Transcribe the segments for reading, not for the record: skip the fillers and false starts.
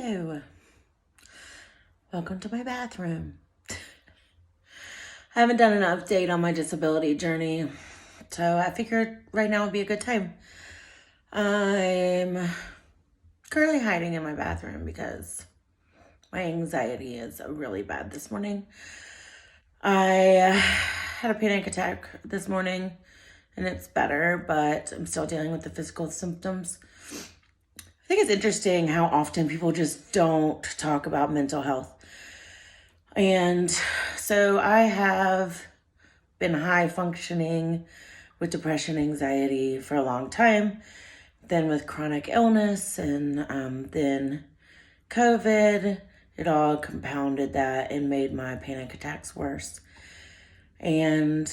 Hello. Welcome to my bathroom. I haven't done an update on my disability journey, so I figured right now would be a good time. I'm currently hiding in my bathroom because my anxiety is really bad this morning. I had a panic attack this morning and it's better, but I'm still dealing with the physical symptoms. I think it's interesting how often people just don't talk about mental health. And so I have been high functioning with depression, anxiety for a long time, then with chronic illness and then COVID. It all compounded that and made my panic attacks worse. And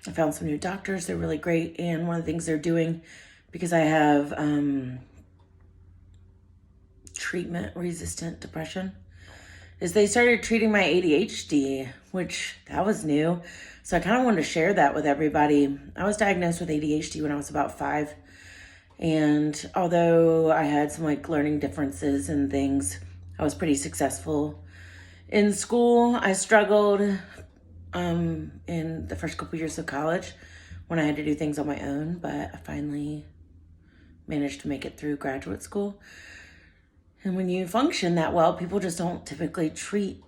I found some new doctors. They're really great. And one of the things they're doing, because I have treatment-resistant depression, is they started treating my ADHD, which that was new. So I kind of wanted to share that with everybody. I was diagnosed with ADHD when I was about 5. And although I had some learning differences and things, I was pretty successful in school. I struggled in the first couple years of college when I had to do things on my own, but I finally managed to make it through graduate school. And when you function that well, people just don't typically treat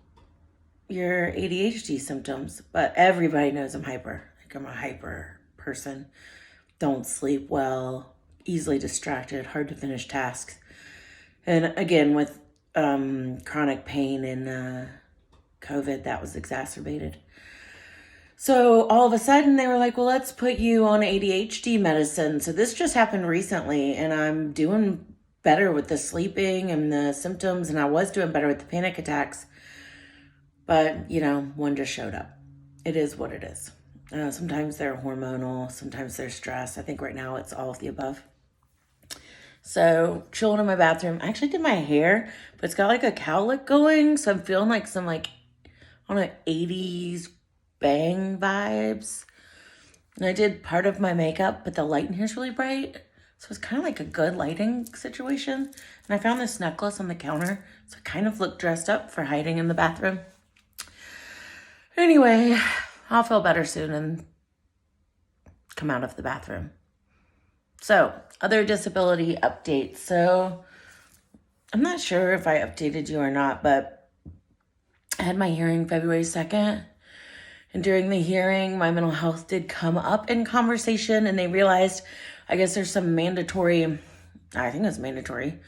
your ADHD symptoms. But everybody knows I'm hyper. I'm a hyper person. Don't sleep well, easily distracted, hard to finish tasks. And again, with chronic pain and COVID, that was exacerbated. So all of a sudden they were like, well, let's put you on ADHD medicine. So this just happened recently and I'm doing better with the sleeping and the symptoms, and I was doing better with the panic attacks, but one just showed up. It is what it is. Sometimes they're hormonal, sometimes they're stress. I think right now it's all of the above. So chilling in my bathroom. I actually did my hair, but it's got a cowlick going, so I'm feeling some on an 80s bang vibes. And I did part of my makeup, but the light in here is really bright. So it's kind of a good lighting situation. And I found this necklace on the counter. So I kind of look dressed up for hiding in the bathroom. Anyway, I'll feel better soon and come out of the bathroom. So, other disability updates. So, I'm not sure if I updated you or not, but I had my hearing February 2nd. And during the hearing, my mental health did come up in conversation, and they realized, I guess there's some mandatory, I think it's mandatory,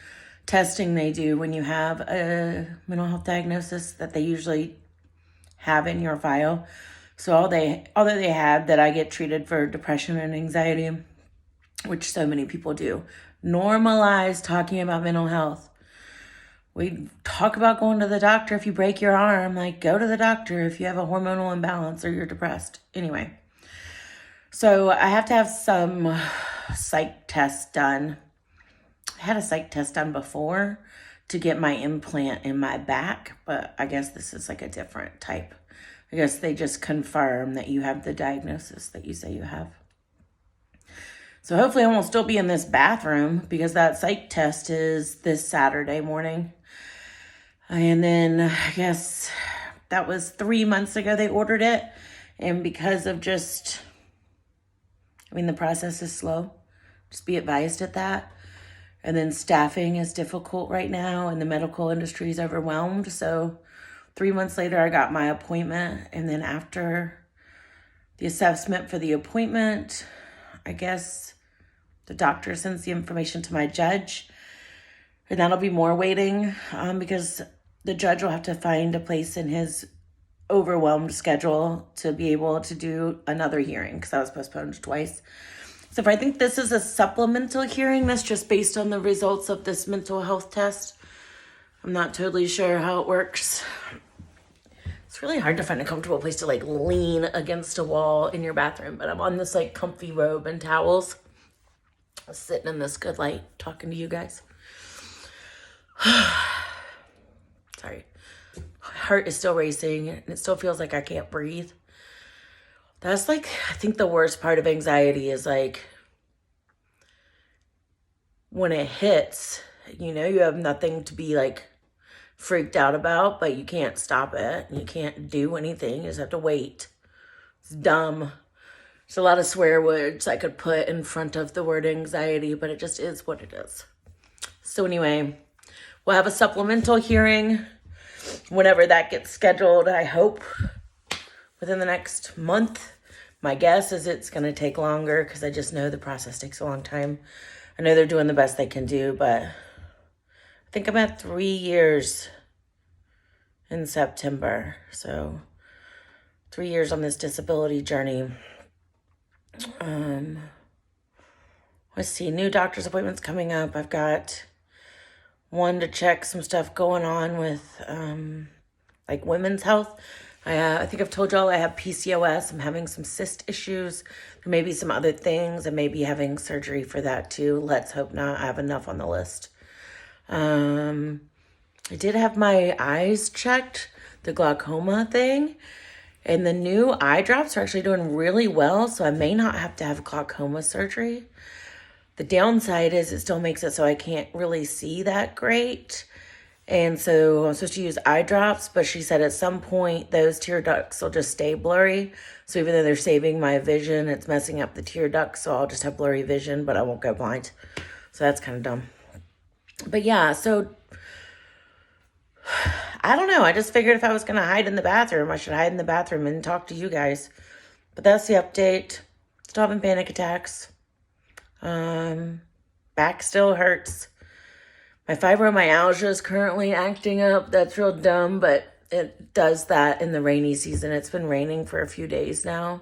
testing they do when you have a mental health diagnosis that they usually have in your file. So although they had that I get treated for depression and anxiety, which so many people do, normalize talking about mental health. We talk about going to the doctor if you break your arm, go to the doctor if you have a hormonal imbalance or you're depressed. Anyway, so I have to have some psych tests done. I had a psych test done before to get my implant in my back, but I guess this is a different type. I guess they just confirm that you have the diagnosis that you say you have. So hopefully I won't still be in this bathroom because that psych test is this Saturday morning. And then I guess that was 3 months ago they ordered it. And because of the process is slow. Just be advised at that. And then staffing is difficult right now and the medical industry is overwhelmed. So 3 months later, I got my appointment. And then after the assessment for the appointment, I guess the doctor sends the information to my judge. And that'll be more waiting because the judge will have to find a place in his overwhelmed schedule to be able to do another hearing because I was postponed twice. So if I think this is a supplemental hearing, that's just based on the results of this mental health test. I'm not totally sure how it works. It's really hard to find a comfortable place to lean against a wall in your bathroom, but I'm on this comfy robe and towels, sitting in this good light, talking to you guys. Sorry. My heart is still racing and it still feels like I can't breathe. That's I think the worst part of anxiety is when it hits, you have nothing to be freaked out about, but you can't stop it. You can't do anything. You just have to wait. It's dumb. There's a lot of swear words I could put in front of the word anxiety, but it just is what it is. So anyway, we'll have a supplemental hearing whenever that gets scheduled, I hope within the next month. My guess is it's going to take longer because I just know the process takes a long time. I know they're doing the best they can do, but I think I'm at 3 years in September. So 3 years on this disability journey. Let's see, new doctor's appointments coming up. I've got one to check some stuff going on with like women's health. I think I've told y'all I have PCOS. I'm having some cyst issues. There may be some other things. I may be having surgery for that too. Let's hope not. I have enough on the list. I did have my eyes checked, the glaucoma thing. And the new eye drops are actually doing really well, so I may not have to have glaucoma surgery. The downside is it still makes it so I can't really see that great. And so I'm supposed to use eye drops, but she said at some point those tear ducts will just stay blurry. So even though they're saving my vision, it's messing up the tear ducts, so I'll just have blurry vision, but I won't go blind. So that's kind of dumb. But yeah, so I don't know. I just figured if I was going to hide in the bathroom, I should hide in the bathroom and talk to you guys. But that's the update. Still having panic attacks. Back still hurts. My fibromyalgia is currently acting up. That's real dumb, but it does that in the rainy season. It's been raining for a few days now.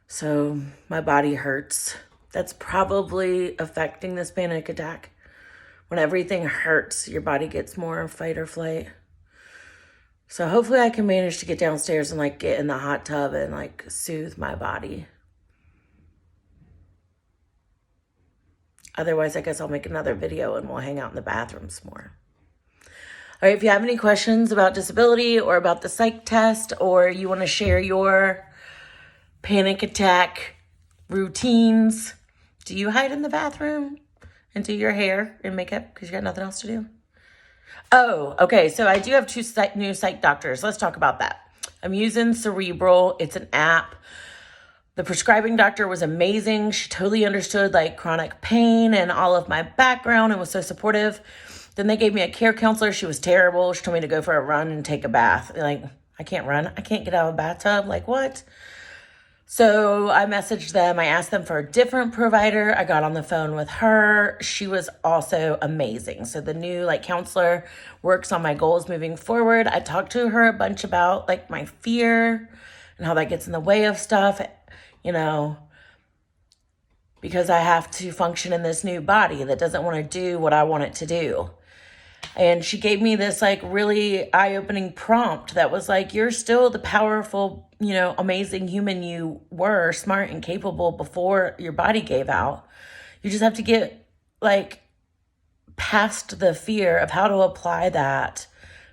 So my body hurts. That's probably affecting this panic attack. When everything hurts, your body gets more fight or flight. So hopefully I can manage to get downstairs and like get in the hot tub and like soothe my body. Otherwise, I guess I'll make another video and we'll hang out in the bathrooms more. All right, if you have any questions about disability or about the psych test, or you want to share your panic attack routines, do you hide in the bathroom and do your hair and makeup because you got nothing else to do? Oh, okay. So I do have two new psych doctors. Let's talk about that. I'm using Cerebral. It's an app. The prescribing doctor was amazing. She totally understood like chronic pain and all of my background and was so supportive. Then they gave me a care counselor. She was terrible. She told me to go for a run and take a bath. Like, I can't run. I can't get out of a bathtub. Like, what? So I messaged them. I asked them for a different provider. I got on the phone with her. She was also amazing. So the new like counselor works on my goals moving forward. I talked to her a bunch about like my fear and how that gets in the way of stuff, you know, because I have to function in this new body that doesn't want to do what I want it to do. And she gave me this like really eye-opening prompt that was like, you're still the powerful, you know, amazing human you were, smart and capable before your body gave out. You just have to get like past the fear of how to apply that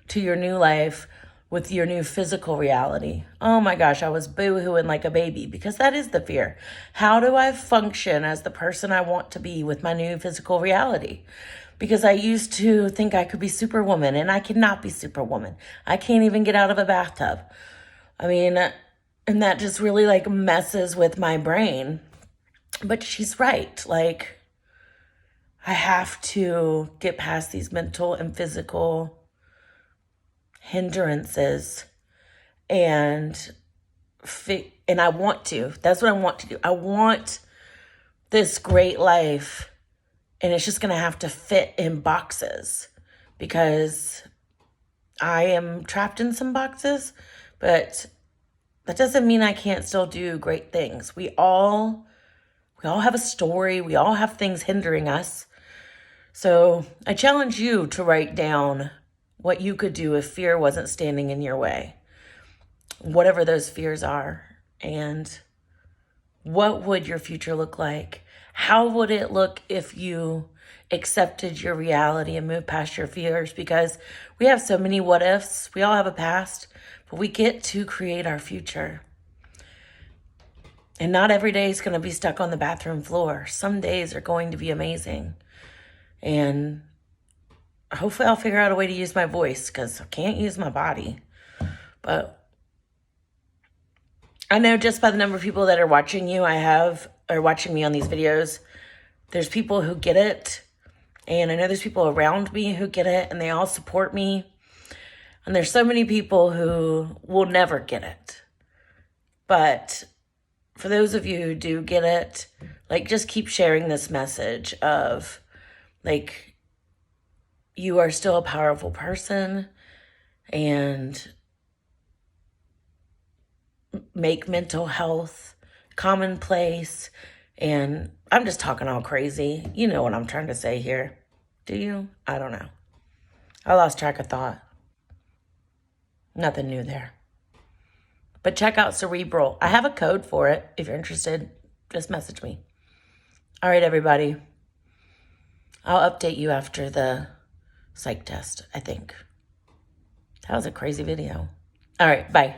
to your new life with your new physical reality. Oh my gosh, I was boo-hooing like a baby because that is the fear. How do I function as the person I want to be with my new physical reality? Because I used to think I could be Superwoman, and I cannot be Superwoman. I can't even get out of a bathtub. I mean, and that just really like messes with my brain. But she's right. Like, I have to get past these mental and physical hindrances and I want to. That's what I want to do. I want this great life. And it's just going to have to fit in boxes because I am trapped in some boxes, but that doesn't mean I can't still do great things. We all have a story. We all have things hindering us. So I challenge you to write down what you could do if fear wasn't standing in your way, whatever those fears are, and what would your future look like? How would it look if you accepted your reality and moved past your fears? Because we have so many what ifs. We all have a past, but we get to create our future. And not every day is going to be stuck on the bathroom floor. Some days are going to be amazing. And hopefully I'll figure out a way to use my voice because I can't use my body. But I know just by the number of people that are watching watching me on these videos, there's people who get it. And I know there's people around me who get it and they all support me. And there's so many people who will never get it. But for those of you who do get it, like, just keep sharing this message of, like, you are still a powerful person and make mental health commonplace. And I'm just talking all crazy. You know what I'm trying to say here. Do you? I don't know. I lost track of thought. Nothing new there. But check out Cerebral. I have a code for it. If you're interested, just message me. All right, everybody. I'll update you after the psych test, I think. That was a crazy video. All right, bye.